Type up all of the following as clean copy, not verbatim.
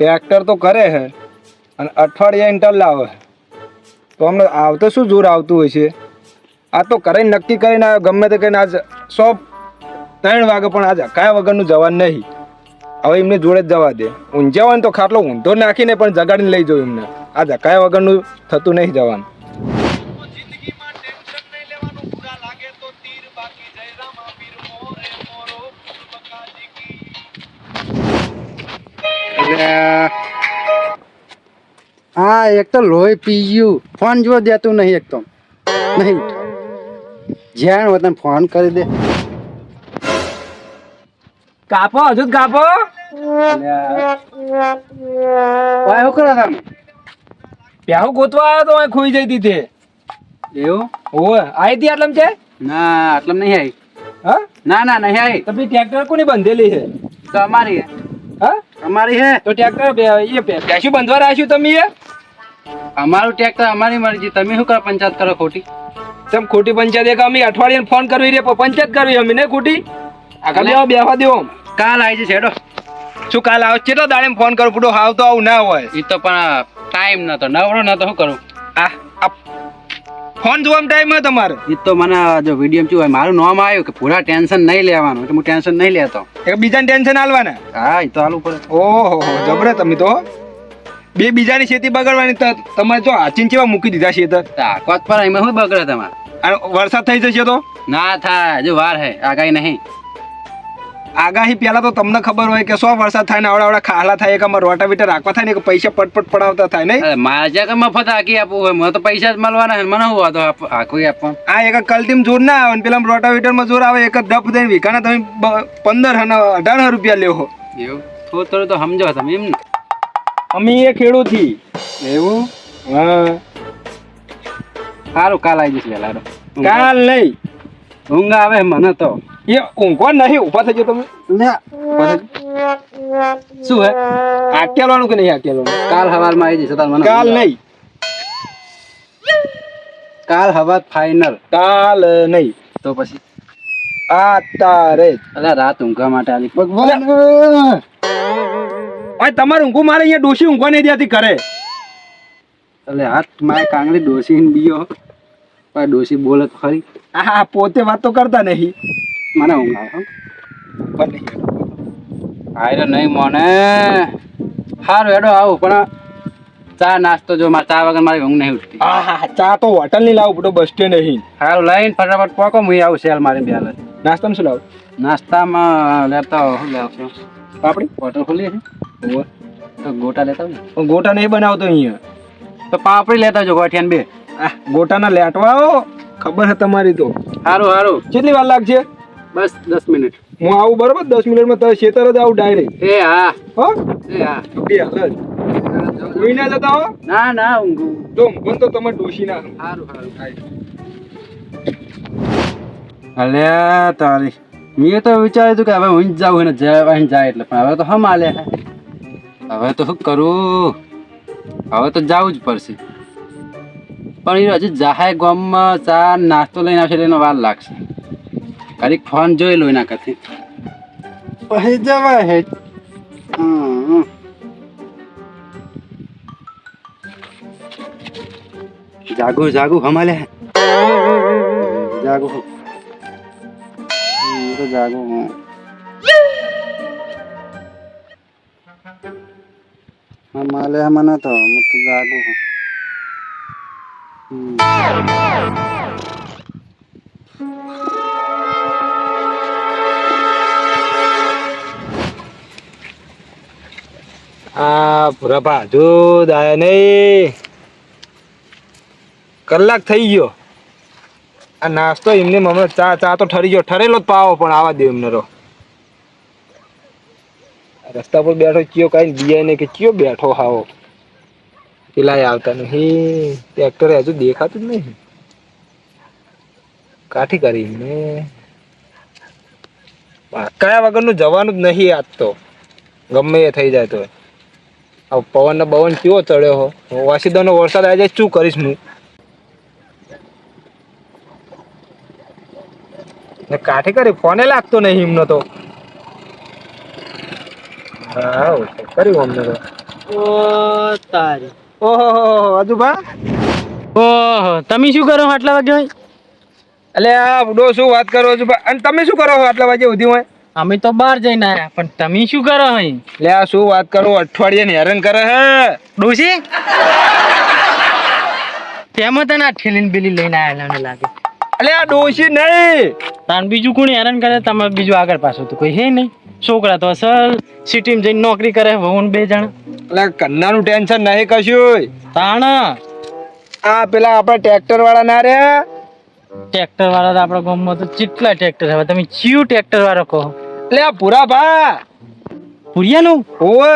Tractor તો કરે છે અને અઠવાડિયા ઇન્ટર લાવે તો અમને આવતો શું જોર આવતું હોય છે. આ તો કરે નક્કી કરીને ગમે તે કહીને આજ 3 વાગે પણ આજ કયા વગરનું જવાનું નહીં. હવે એમને જોડે જ જવા દે. ઊંઝા હોય ને તો ખાટલો ઊંધો નાખીને પણ જગાડીને લઈ જવું એમને. આ ધકાયા વગરનું થતું નહીં જવાનું. હા એક તો લોહી પી ગયું. ફોન જો દેતું નહીં એક તો નહીં ઉઠાવ. જ્યાં હોય તને ફોન કરી દે. કાપો હજુ કાપો. શું કરો તમે? પ્યાહુ ગોતવા આવ્યો તો ખોઈ જઈ તે. એવું? ઓવે આવી હતી આટલામ છે? ના આટલામ નહીં આવી. હા ના ના નહીં આવી. તો પછી ટ્રેક્ટર કોની બંધેલી છે? તો અમારી હે. હા અમારી હે. તો ટ્રેક્ટર પેશું બંધવા રાખ્યું તમે? અમારું ટ્રેક્ટર અમારી મરજી. તમે શું કરો પંચાયત કરો ખોટી? તેમ ખોટી પંચાયત એક અમે અઠવાડિયાને ફોન કરવી રે પંચાયત કરવી અમે ને ખોટી. આગળ બેહવા દેવો. કાલ આવી જશે હેડો. શું કાલ આવ? કેટલો દાડે ફોન કરું પૂરો હાવ તો આવું ના હોય. એ તો પણ ટાઈમ નતો નવરો નતો શું કરું? આ ફોન જોવામાં ટાઈમ હોય તમારે? એ તો મને જો વિડીયો શું હોય મારું નામ આવ્યું કે પૂરા ટેન્શન નહીં લેવાનું એટલે હું ટેન્શન નહીં લેતો. એક બીજાને ટેન્શન આલવાના? હા એ તો હાલવું પડે. ઓહો જબરે તમે તો. બે બીજાની ખેતી બગાડવાની તમે જો આચીન કેવા મૂકી દીધા છે તો. તાકાત પર એમાં શું બગડે તમારે? અને વરસાદ થઈ જશે તો? ના થાય હજુ વાર હે આગાહી નહીં. આગાહી પહેલા તો તમને ખબર હોય કે 100 વરસાદ થાય ને આવડા ખાલા થાય કે અમારે રોટાવીટર રાખવા થાય ને કે પૈસા પટપટ પડાવતા થાય નહીં. મારે જ્યાં કે મફત હાકી આપવું હોય મને તો પૈસા જ મળવાના છે. મને શું વાંધો હાકવી આપવા? આ એક કલટીમ જોર ના આવે ને પેલા રોટાવીટરમાં જોર આવે. એક જ ડપ દઈને વીઘાના તમે 15 અને 18 રૂપિયા લેવો. એવું થોડું તો સમજો તમે એમ ને. અમે એ ખેડૂત થી. એવું? હા સારું કાલ આવી જશે વહેલા. કાલ નહીં. ઊંઘ આવે મને તો. એ ઊંઘવા નહીં. ઉભા થજો તમે. શું હે? આકેલવાનું કે નહીં આકેલવાનું? કાલ હવારમાં આવી જશે મને. કાલ નહીં. કાલ હવા ફાઈનલ. કાલ નહીં તો પછી આ તારે અલા રાત ઊંઘવા માટે આવી. ભગવાન તમારે ઊંઘું મારે અહીંયા ડોશી ઊંઘવા નહીં દેતી કરે. એટલે હાથ મારે કાંગડી ડોસી બીયો પણ ડોસી બોલે તો ખરી. હા પોતે વાત તો કરતા નહીં. મને ઊંઘ આવે. આયરો નહીં મને. સારું હેડો આવું પણ ચા નાસ્તો જો મારે ચા વગર મારી ઊંઘ નહીં ઉઠતી. હા ચા તો હોટલ ની લાવું પડો બસ સ્ટેન્ડ નહીં. સારું લઈને ફટાફટ પોકો હું આવું સેલ મારી બેલ. નાસ્તામાં શું લાવું? નાસ્તામાં લેતા શું લાવશો? પાપડી હોટલ ખુલી છે તો ગોટા લેતા હોય ને. ગોટા નહીં બનાવતો અહીંયા તો પાપડી લેતા આવજો ગોઠિયાને 2. ગોટાના લેટવાઓ ખબર છે તમારી તો. સારું સારું. કેટલી વાર લાગશે? બસ 10 મિનિટ. હું આવું બરોબર 10 મિનિટમાં તો ખેતર જ આવું ડાયરેક્ટ. એ હા હો એ હા. બે હાલ જોઈ ના જતા હો. ના ના ઊંઘું જો ઊંઘું તો તમારે ડોશી ના. સારું સારું. અલ્યા તારી મેં તો વિચાર્યું હતું કે હવે હું જ જાઉં ને જાય એટલે પણ હવે તો હમ આલે. હવે તો શું કરું? હવે તો જવું જ પડશે. પણ એ હજી જાહાય ગામમાં ચા નાસ્તો લઈને આવશે એટલે એનો વાર લાગશે. ખાલી ફોન જોઈ લો એના કથી પછી જવાય હે. જાગો જાગો હમાલે જાગો તો જાગો હમાલે મને તો હું તો જાગો આ ભૂરાભા હજુ દાયા નહીં. કલાક થઈ ગયો. આ નાસ્તો એમને હમણાં ચા તો ઠરી ગયો. ઠરેલો જ પાવો પણ આવા દે એમને. રસ્તા પર બેઠો કયો કઈ દિયા નહીં કે કયો બેઠો હાવો. પેલા આવતા નહીં. ટ્રેક્ટર હજુ દેખાતું જ નહીં. કાઠી કરીને કયા વગરનું જવાનું જ નહીં આજ તો. ગમે એ થઈ જાય તો. પવન ને બવન કેવો ચડ્યો હો. વાસીદાનો વરસાદ આવી જાય શું કરીશ હું? કાઠી કરી ફોને લાગતો નહીં એમનો તો. હા કર્યું અમને તો ઓ તારી ઓહો અજુભા ઓહો તમે શું કરો આટલા વાગે હોય? એટલે આ બુડો શું વાત કરો અજુભા? અને તમે શું કરો છો આટલા વાગે સુધી હોય? અમે તો બહાર જઈને આયા પણ તમે શું કરો અહીં? એટલે આ શું વાત કરો, અઠવાડિયે ને હેરાન કરે હે. ડોશી તેમાં તને આ ઠેલીને બેલી લઈને આયેલા મને લાગે. એટલે આ ડોશી નહીં. તાન બીજું કોણ હેરાન કરે? તમે બીજું આગળ પાછું તો કોઈ હે નહીં. છોકરા તો અસલ સિટીમાં જઈને નોકરી કરે વહુન 2 જણ. એટલે કન્નાનું ટેન્શન નહીં કશું. તાણ આ પેલા આપણા ટ્રેક્ટર વાળા ના રહ્યા. ટ્રેક્ટર વાળા તો આપણા ગામમાં તો કેટલા ટ્રેક્ટર હવે તમે કયું ટ્રેક્ટર વાળો કહો? એટલે આ પૂરા ભા પુરિયાનું ઓવે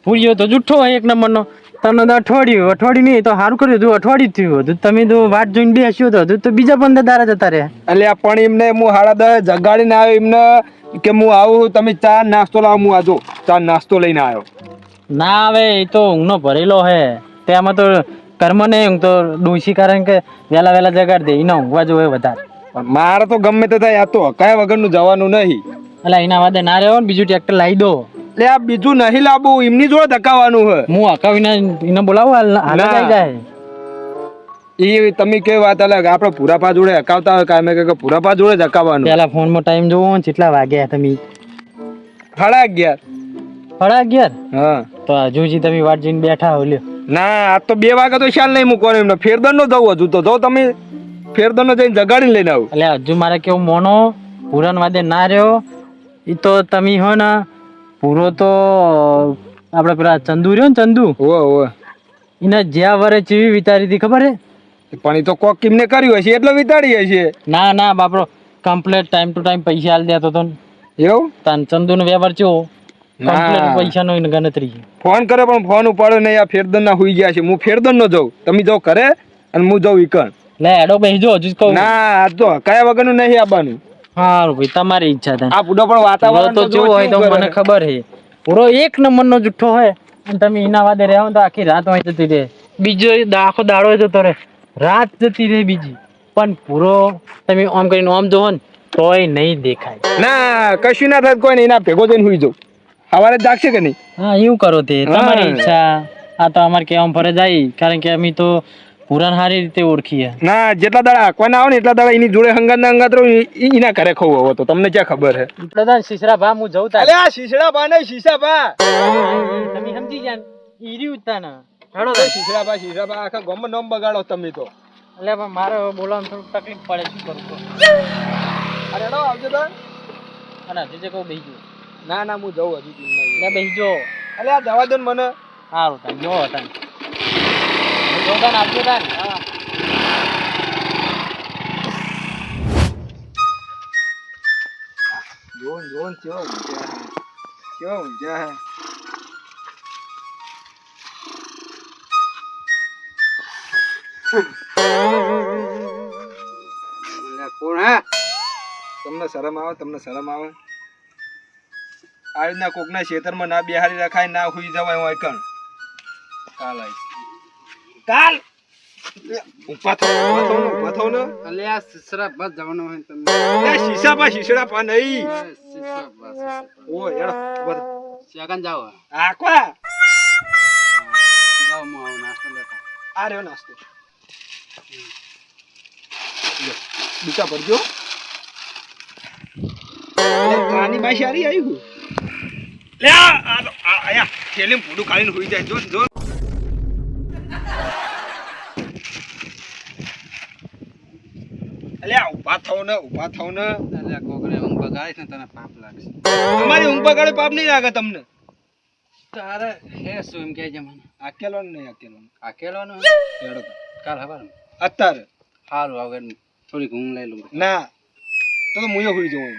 પુરિયો તો જુઠ્ઠો હોય એક નંબરનો. તમને તો અઠવાડિયું નહીં તો સારું કર્યું હતું, અઠવાડિયું થયું હતું. તમે તો વાટ જોઈને બેસ્યો તો હજુ તો બીજા 15 દાડા જતા રહ્યા. એટલે આ પણ એમને હું 10:30 જગાડીને આવ્યો એમને કે હું આવું, તમે ચા નાસ્તો લાવો. હું આજો ચા નાસ્તો લઈને આવ્યો. ના આવે એ તો ઊંઘનો ભરેલો હે. તેમાં તો કર્મ નહીં ઊંઘ તો ડોશી, કારણ કે વહેલા જગાડી દે એને ઊંઘવા જોવે વધારે. પણ મારે તો ગમે તે થાય, આ તો હકાયા વગરનું જવાનું નહીં. એટલે એના વાદે ના રહેવો ને, બીજું ટ્રેક્ટર લાવી દો. એટલે આ બીજું નહીં લાવવું, એમની જોડે ધકાવાનું હે. હું હકાવીને એને બોલાવું હાલ આવી જાય. એ તમે કેવી વાત અલગ, આપણે પૂરાપા જોડે હકાવતા હોય કામે કે પૂરાપા જોડે જ હકાવવાનું. પેલા ફોનમાં ટાઈમ જોવો ને કેટલા વાગ્યા તમે? 11:30. 11:30? હા તો હજુજી તમે વાટ જોઈને બેઠા હો લ્યો. ના આ તો 2 વાગે તો શાલ નહીં મૂકવાનું એમને. ફેરદન નો જવું હજુ તો જો તમે ફેરદન નો જઈને જગાડીને લઈને આવો. એટલે હજુ મારે કેવું મોનો પૂરન વાદે ના રહ્યો એ તો તમે હો ને પૂરો તો આપણે પેલા ચંદુ રહ્યો ને ચંદુ ઓવે એને જ્યાં વરે ચીવી વિતારી હતી ખબર હે? પણ એ તો કોક કિમને કર્યું હશે એટલે વિતાડી હશે. ના બાપરો કમ્પ્લેટ ટાઈમ ટુ ટાઈમ પૈસા આલ દેતો તો એવું તાન ચંદુનો વ્યવહાર ચો કમ્પ્લેટ પૈસાનો એની ગણતરી. ફોન કરે પણ ફોન ઉપાડ્યો નહીં. આ ફેરદન ના હુઈ ગયા છે. હું ફેરદન નો જાઉં, તમે જાઓ કરે અને હું જાઉં ઈકણ. લે એડો બેસજો હજુ જ કહું. ના આ તો કયા વગરનું નહીં આવવાનું. હારું ભાઈ તમારી ઈચ્છા થાય. આ બુડો પણ વાતાવરણ તો જો હોય તો મને ખબર હે પૂરો એક નંબરનો જુઠ્ઠો હોય અને તમે એના વાદે રહેવો તો આખી રાત હોય જતી રહે. બીજો આખો દાડો જતો રહે, રાત જતી રહે બીજી. પણ પૂરો તમે આમ કરીને આમ જોવો ને તોય નહીં દેખાય. ના કશું ના થાય કોઈ નહીં. એના ભેગો જઈને હુઈ જાઉં. સવારે જાગશે કે નહીં? હા એવું કરો તે તમારી ઈચ્છા. આ તો અમારે કેવા ફરે જાય, કારણ કે અમે તો પુરાણ સારી રીતે ઓળખીએ. ના જેટલા દાડા આંકવાના આવે ને એટલા દાડા એની જોડે હંગાત ના હંગાત રહું. એના ઘરે ખવું હવે તો તમને ક્યાં ખબર હે? પ્રધાન શીશરા ભા હું જઉં તારે. અલે આ શીશડા બા નહીં, શીશા બા. તમે સમજી ગયા ને ઈરી ઉતાના હેડો શીશડા બા આખા ગામમાં નામ બગાડો તમે તો. એટલે પણ મારે બોલવામાં થોડું તકલીફ પડે, શું કરું તો. અરે હેડો આવજો તો. અને હજુ જે કહું બેસજો. ના હું જઉં હજુ ટીમમાં. એટલે બેસજો. અલે આ જવા દો ને મને. સારું તાન જો તાન જોતાન આપજો તાન. હા જોન કેવો ઊંઘ્યા હે. કોણ હે? તમને શરમ આવે? આ રીતના કોકના ખેતરમાં ના બેહારી રખાય, ના હુઈ જવાય હોય કણ. કાલ ઉભા થો ને. અલે આ સસરા બસ જવાનો હોય તમને. એ શીશડા પા નહીં. ઓ યાર ઉભા થો. સેકન્ડ જાવ. આકવા જાવ મો આવ નાસ્તો લેતા. આ રહ્યો નાસ્તો. બીટા ભરજો. કાની બાઈ સારી આવી હું. લે આયા થેલીમ ફૂડું કાઢીને હુઈ જાય. જો અલ્યા ઊભા થાવ ને. અલે કોકરે ઊંઘ બગાડીશ ને તને પાપ લાગશે. તમારી ઊંઘ બગાડે પાપ નહીં લાગે તમને. તારે હે શું એમ કહેજે મને. આકેલો નહીં આકેલો હેડો તો. કાલ હવાર અત્યારે હારું આવે થોડીક ઊંઘ લઈ લઉં. ના તો મુયો હુઈ જવું.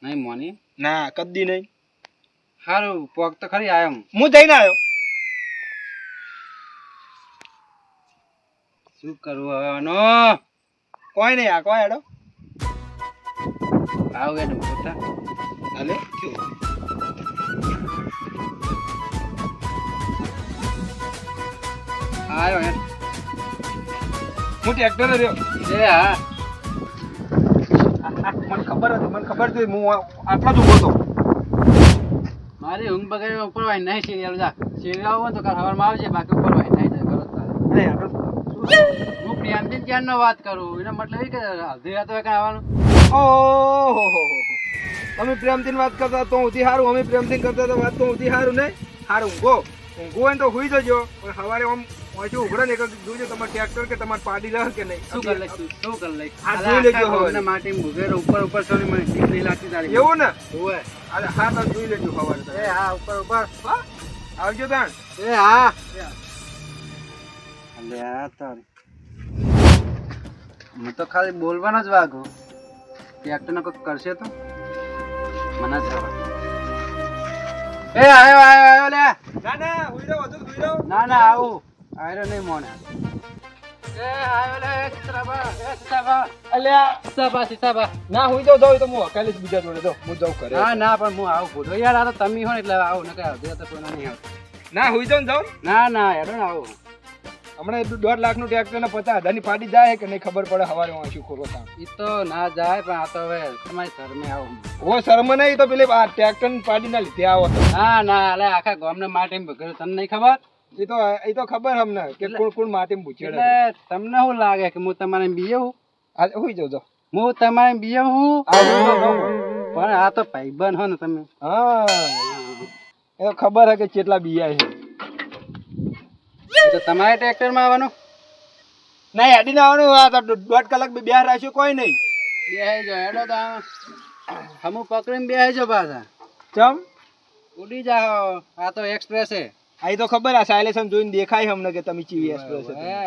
નહીં મોની ના કદી નહીં. હારું પોક તો ખરી આયમ. હું જઈને આવ્યો. શું કરવું હવે આનો? કોઈ નહીં આ કોઈ હેડો. આવ એને પોતા હાલે થયો. આયો હે. હું ટ્રેક્ટર રહ્યો. એ હા મને ખબર હતી હું આટલો જ ઉભો હતો. મારી ઊંઘ બગાડી ઉપર વાય નહીં સિરિયલ જા સિરિયલ આવો તો કાલ સવારમાં આવજે બાકી ઉપર વાય નહીં જાય કરો તારે અરે યાર હું પ્રિયાંતી ક્યારનો વાત કરું એનો મતલબ એ કે અડધી રાત હોય કાંઈ આવવાનું ઓહો તમે પ્રેમથી વાત કરતા તો ઉધી સારું, અમે પ્રેમથી કરતા તો વાત તો ઉધી સારું નહીં સારું. ઊંઘો હોય ને તો હુઈ જજો, પણ સવારે આમ અહીંથી ઉઘડે ને એક જોજો તમારે ટ્રેક્ટર કે તમારે પાડી રહે કે નહીં. શું કર લઈશ શું કર લઈશ હા, જોઈ લેજો હવે. હવે માટી મુગેર ઉપર ઉપર સોની મને ઠીક નહીં લાગતી તારી એવું ને ઓય અરે હા તો જોઈ લેજો સવારે તમે. એ હા ઉપર ઉપર હા આવજો તાણ. એ હા અલે આ તારી હું તો ખાલી બોલવાનો જ વાગો ટ્રેક્ટરનો કોઈ કરશે તો મને જવા એ આયો આયો આયો લે ના ના હુઈ રહો, હજુ હુઈ રહો. ના ના આવું આયરો નહીં મોને એ આયો લે સીતાબા અલ્યા સીતાબા ના હુઈ જાવ જાવ તો હું અકાલી જ બીજા જોડે જાઉં, હું જાઉં કરે. ના ના પણ હું આવું ભૂલો યાર આ તો તમે હો ને એટલે આવું નકર અડધી તો કોઈ નહીં આવતું ના હુઈ જાવ ને જાવ. ના ના યાર ને આવું હમણાં એટલું 1.5 લાખનું ટ્રેક્ટર ને 50,000 ની પાડી જાય કે નહીં ખબર પડે સવારે વાંચ્યું ખોલો તાણ. ઈ તો ના જાય પણ આ તો હવે તમારી શરમે આવું ઓ શરમ નહીં તો પેલી આ ટ્રેક્ટર ની પાડી ના લીધે આવો તો. ના ના અલે આખા ગામને માટે ભગર તમને નહીં ખબર એ તો ખબર અમને કે કોણ કોણ માટી પૂછેડે. એટલે તમને શું લાગે કે હું તમારે બીએ હું આ હુઈ જાવ જાવ. હું તમારે બીએ હું આ હુઈ જાવ જાવ. પણ આ તો ભાઈબંધ હો ને તમે હા એ તો ખબર હે કે કેટલા બિયા છે. તો તમારે ટ્રેક્ટરમાં આવવાનું નહીં હેડીને આવવાનું, આ તો 1.5 કલાક બે રાખ્યો કોઈ નહીં. બેહી જાઓ હેડો તો હમું પકડીને બેહી જાઓ પાછા ચમ ઉડી જાઓ આ તો એક્સપ્રેસ છે આ તો ખબર આ સાયલેશન જોઈને દેખાય અમને કે તમે ચીવી એક્સપ્રેસ છે. હે